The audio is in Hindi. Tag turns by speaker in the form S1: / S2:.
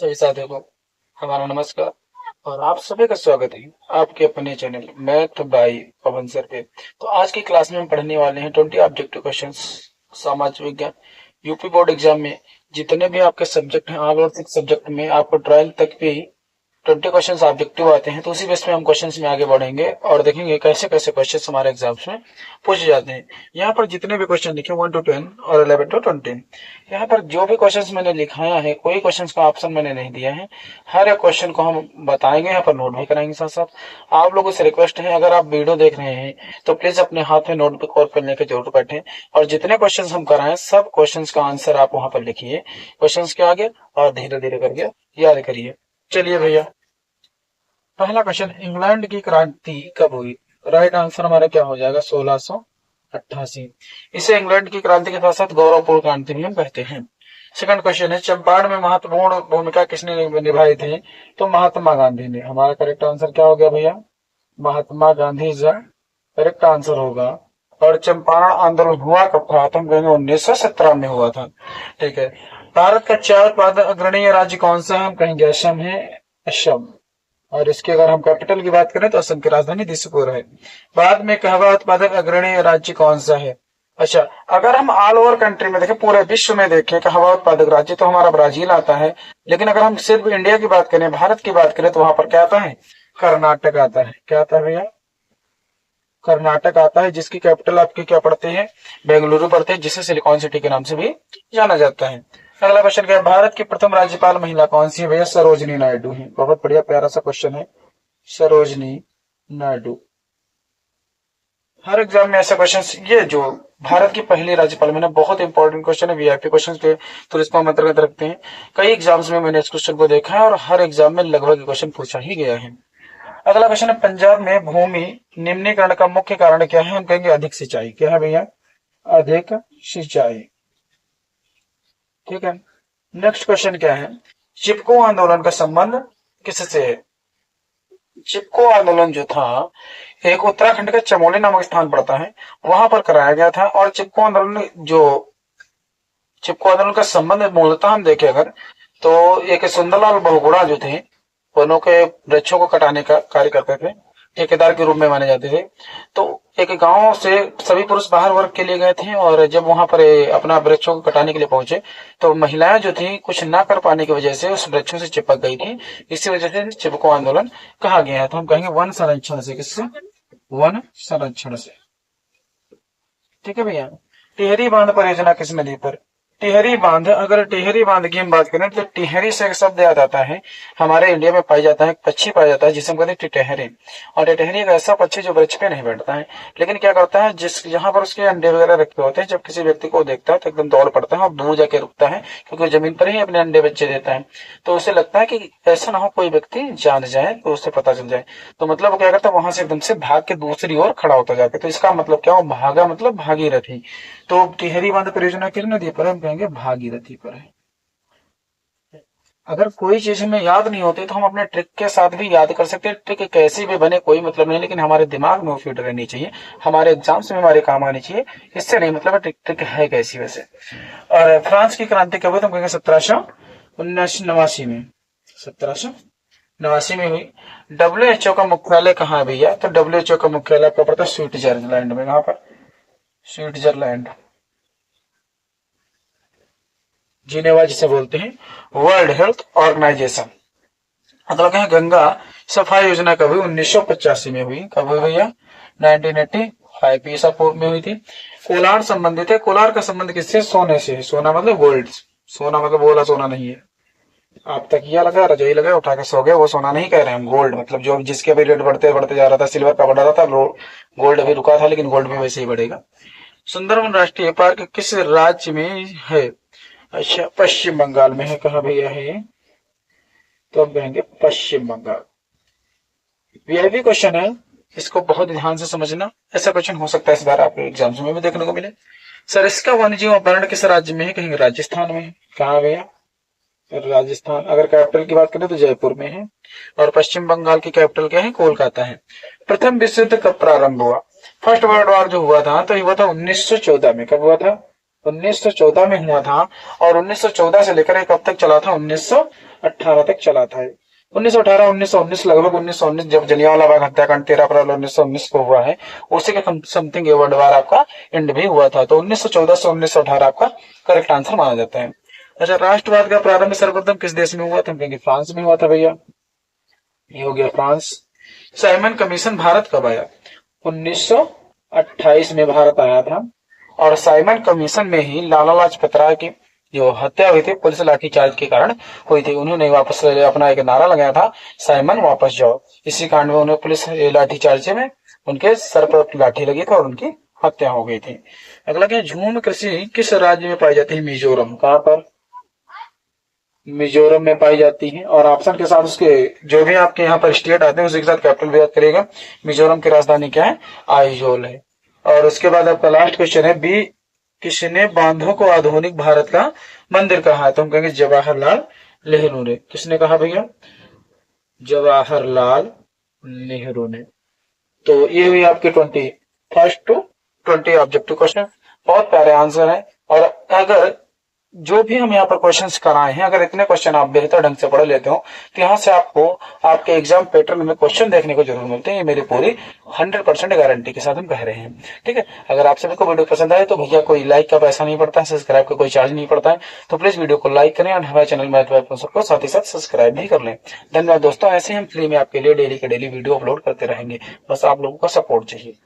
S1: सभी साथियों को हमारा नमस्कार और आप सभी का स्वागत है आपके अपने channel math by Pawan sir पे। तो आज की क्लास में हम पढ़ने वाले हैं 20 ऑब्जेक्टिव क्वेश्चंस सामाजिक विज्ञान यूपी बोर्ड एग्जाम में जितने भी आपके सब्जेक्ट हैं ऑल ओवर 6 सब्जेक्ट में आपको ट्रायल तक भी 20 क्वेश्चन ऑब्जेक्टिव आते हैं। तो उसी बेस में हम क्वेश्चंस में आगे बढ़ेंगे और देखेंगे कैसे कैसे क्वेश्चंस हमारे एग्जाम्स में पूछे जाते हैं। यहाँ पर जितने भी क्वेश्चन लिखे 1 to 10 और 11 to 20, यहाँ पर जो भी क्वेश्चंस मैंने लिखाया है कोई क्वेश्चंस का ऑप्शन मैंने नहीं दिया है। हर एक क्वेश्चन को हम बताएंगे, यहाँ पर नोट भी कराएंगे। साथ साथ आप लोगों से रिक्वेस्ट है, अगर आप वीडियो देख रहे हैं तो प्लीज अपने हाथ में नोटबुक और पेन लेकर जरूर बैठे और जितने क्वेश्चन हम कराएं सब क्वेश्चन का आंसर आप वहां पर लिखिए क्वेश्चन के आगे और धीरे धीरे करके याद करिए। चलिए भैया, पहला क्वेश्चन, इंग्लैंड की क्रांति कब हुई? राइट आंसर हमारा क्या हो जाएगा? 1688। इसे इंग्लैंड की क्रांति के साथ साथ गौरवपूर्ण क्रांति भी हम कहते हैं। सेकंड क्वेश्चन है, चंपारण में महत्वपूर्ण भूमिका किसने निभाई थी? तो महात्मा गांधी ने। हमारा करेक्ट आंसर क्या हो गया भैया? Mahatma Gandhi is correct answer होगा। और चंपारण आंदोलन हुआ कब था? तो हम कहेंगे 1917 में हुआ था। ठीक है। भारत का चाय उत्पादक अग्रणी राज्य कौन सा है? हम कहेंगे असम है। असम। और इसके अगर हम कैपिटल की बात करें तो असम की राजधानी दिसपुर है। बाद में कहवा उत्पादक अग्रणी राज्य कौन सा है? अच्छा, अगर हम ऑल ओवर कंट्री में देखें, पूरे विश्व में देखें कहवा उत्पादक राज्य, तो हमारा ब्राजील आता है। लेकिन अगर हम सिर्फ इंडिया की बात करें, भारत की बात करें, तो वहां पर क्या आता है? कर्नाटक आता है। क्या आता है भैया? कर्नाटक आता है, जिसकी कैपिटल आपकी क्या पड़ते हैं? बेंगलुरु पड़ते हैं, जिसे सिलिकॉन सिटी के नाम से भी जाना जाता है। अगला क्वेश्चन क्या है, भारत की प्रथम राज्यपाल महिला कौन सी है भैया? सरोजनी नायडू है। बहुत बढ़िया प्यारा सा क्वेश्चन है, सरोजनी नायडू। हर एग्जाम में ऐसा क्वेश्चन, ये जो भारत की पहली राज्यपाल, मैंने बहुत इंपॉर्टेंट क्वेश्चन है, वीआईपी क्वेश्चन के तो इसको हम अंतर्गत रखते हैं। कई एग्जाम्स में मैंने इस क्वेश्चन को देखा है और हर एग्जाम में लगभग क्वेश्चन पूछा ही गया है। अगला क्वेश्चन है, पंजाब में भूमि निम्नीकरण का मुख्य कारण क्या है? हम कहेंगे अधिक सिंचाई। क्या है भैया? अधिक सिंचाई। ठीक है। नेक्स्ट क्वेश्चन क्या है, चिपको आंदोलन का संबंध किससे है? चिपको आंदोलन जो था एक उत्तराखंड का चमोली नामक स्थान पड़ता है, वहां पर कराया गया था। और चिपको आंदोलन का संबंध मूलतः हम देखें अगर, तो एक सुंदरलाल बहुगुणा जो थे, वनों के वृक्षों को कटाने का कार्य करते थे, ठेकेदार के रूप में माने जाते थे। तो एक गांव से सभी पुरुष बाहर वर्क के लिए गए थे और जब वहां पर अपना वृक्षों को कटाने के लिए पहुंचे तो महिलाएं जो थी कुछ ना कर पाने की वजह से उस वृक्षों से चिपक गई थी। इसी वजह से चिपको आंदोलन कहा गया है। तो हम कहेंगे वन संरक्षण से। किससे? वन संरक्षण से। ठीक है भैया। टिहरी बांध परियोजना किस नदी पर? टिहरी बांध, अगर टिहरी बांध की हम बात करें तो टिहरी से एक शब्द याद आता है, हमारे इंडिया में पाई जाता है, पक्षी पाया जाता है जिसे हम कहते हैं टिटहरी। और टिटहरी एक ऐसा पक्षी जो वृक्ष पे नहीं बैठता है, लेकिन क्या करता है, जिस जहां पर उसके अंडे वगैरह रखे होते हैं, जब किसी व्यक्ति को देखता है तो एकदम दौड़ पड़ता है और दूर जाके रुकता है, क्योंकि वो जमीन पर ही अपने अंडे बच्चे देता है। तो उसे लगता है कि ऐसा ना हो कोई व्यक्ति जान जाए तो उसे पता चल जाए, तो मतलब वो क्या करता है, वहां से एकदम से भाग के दूसरी ओर खड़ा होता जाके। तो इसका मतलब क्या हो, भागा मतलब भागीरथी। तो टिहरी बांध परियोजना किस नदी पर? हम कहेंगे भागीरथी पर है। अगर कोई चीज हमें याद नहीं होती तो हम अपने ट्रिक के साथ भी याद कर सकते हैं। ट्रिक कैसी भी बने कोई मतलब नहीं, लेकिन हमारे दिमाग में वो फिट रहनी चाहिए, हमारे एग्जाम्स में हमारे काम आनी चाहिए। इससे नहीं मतलब ट्रिक है कैसी वैसे। और फ्रांस की क्रांति कब हुई? तो हम कहेंगे 1789 में। 1789 में हुई। WHO का मुख्यालय कहाँ है भैया? तो WHO का मुख्यालय आपका पड़ता है स्विट्जरलैंड में। कहाँ पर? स्विट्जरलैंड। जिनेवा जिसे बोलते हैं, वर्ल्ड हेल्थ ऑर्गेनाइजेशन। मतलब है गंगा सफाई योजना कब हुई? 1985 में हुई। कब हुई भैया? 1985 ईसा पूर्व में हुई थी। कोलार संबंधित है। कोलार का संबंध किससे? सोने से। सोना मतलब गोल्ड। सोना मतलब बोला सोना नहीं है। आप तकिया लगा, रजाई लगा, उठा के सो गए, वो सोना नहीं कह रहे हम। गोल्ड मतलब जो जिसके भी रेट बढ़ते बढ़ते जा रहा था, सिल्वर का बढ़ रहा था, गोल्ड अभी रुका था, लेकिन गोल्ड भी वैसे ही बढ़ेगा। सुंदरवन राष्ट्रीय पार्क किस राज्य में है? अच्छा, पश्चिम बंगाल में है। कहा भैया है? तो हम कहेंगे पश्चिम बंगाल। वीआईपी क्वेश्चन है, इसको बहुत ध्यान से समझना। ऐसा क्वेश्चन हो सकता है इस बार आपके एग्जाम्स में भी देखने को मिले। सर, इसका वन्यजीव अभ्यारण्य किस राज्य में है? कहेंगे राजस्थान में है। कहा भैया? राजस्थान। अगर कैपिटल की बात करें तो जयपुर में है। और पश्चिम बंगाल की कैपिटल क्या है? कोलकाता है। प्रथम विश्व युद्ध कब प्रारंभ हुआ? फर्स्ट वर्ल्ड वॉर जो हुआ था तो हुआ था 1914 में। कब हुआ था? 1914 में हुआ था और 1914 से लेकर कब तक चला था, 1918 तक चला था। 1918 1919 लगभग 1919 जब जलियांवाला बाग हत्याकांड 13 अप्रैल 1919 को हुआ है, उसी के समथिंग ये वर्ल्ड वार आपका एंड भी हुआ था। तो 1914 से 1918 आपका करेक्ट आंसर माना जाता है। अच्छा, राष्ट्रवाद का प्रारंभ सर्वप्रथम किस देश में हुआ था? हम कहेंगे फ्रांस में हुआ था भैया, ये हो गया फ्रांस। साइमन कमीशन भारत कब आया? 1928 में भारत आया था और साइमन कमीशन में ही लाला लाजपत राय की जो हत्या हुई थी पुलिस लाठीचार्ज के कारण हुई थी। उन्होंने वापस अपना एक नारा लगाया था, साइमन वापस जाओ। इसी कांड में उन्हें पुलिस लाठीचार्ज में उनके सर पर लाठी लगी थी और उनकी हत्या हो गई थी। अगला क्या, झूम कृषि किस राज्य में पाई जाती है? मिजोरम। कहां पर? मिजोरम में पाई जाती है। और ऑप्शन के साथ उसके जो भी आपके यहाँ पर स्टेट आते हैं उसी के साथ कैपिटल भी याद करिएगा। मिजोरम की राजधानी क्या है? आइजोल है। और उसके बाद आपका लास्ट क्वेश्चन है, बी किसने बांधों को आधुनिक भारत का मंदिर कहा है? तो हम कहेंगे जवाहरलाल नेहरू ने। किसने कहा भैया? जवाहरलाल नेहरू ने। तो ये हुई आपके 21st टू 20 ऑब्जेक्टिव क्वेश्चन। बहुत प्यारे आंसर है। और अगर जो भी हम यहाँ पर क्वेश्चंस कराए हैं, अगर इतने क्वेश्चन आप बेहतर ढंग से पढ़ लेते हो तो यहाँ से आपको आपके एग्जाम पैटर्न में क्वेश्चन देखने को जरूर मिलते हैं। ये मेरी पूरी 100% गारंटी के साथ हम कह रहे हैं। ठीक है, अगर आप सभी को वीडियो पसंद आए तो भैया कोई लाइक का पैसा नहीं पड़ता है, सब्सक्राइब का कोई चार्ज नहीं पड़ता है। तो प्लीज वीडियो को लाइक करें और हमारे चैनल मैथ को साथ ही साथ सब्सक्राइब भी कर लें। धन्यवाद दोस्तों, ऐसे हम फ्री में आपके लिए डेली के डेली वीडियो अपलोड करते रहेंगे, बस आप लोगों का सपोर्ट चाहिए।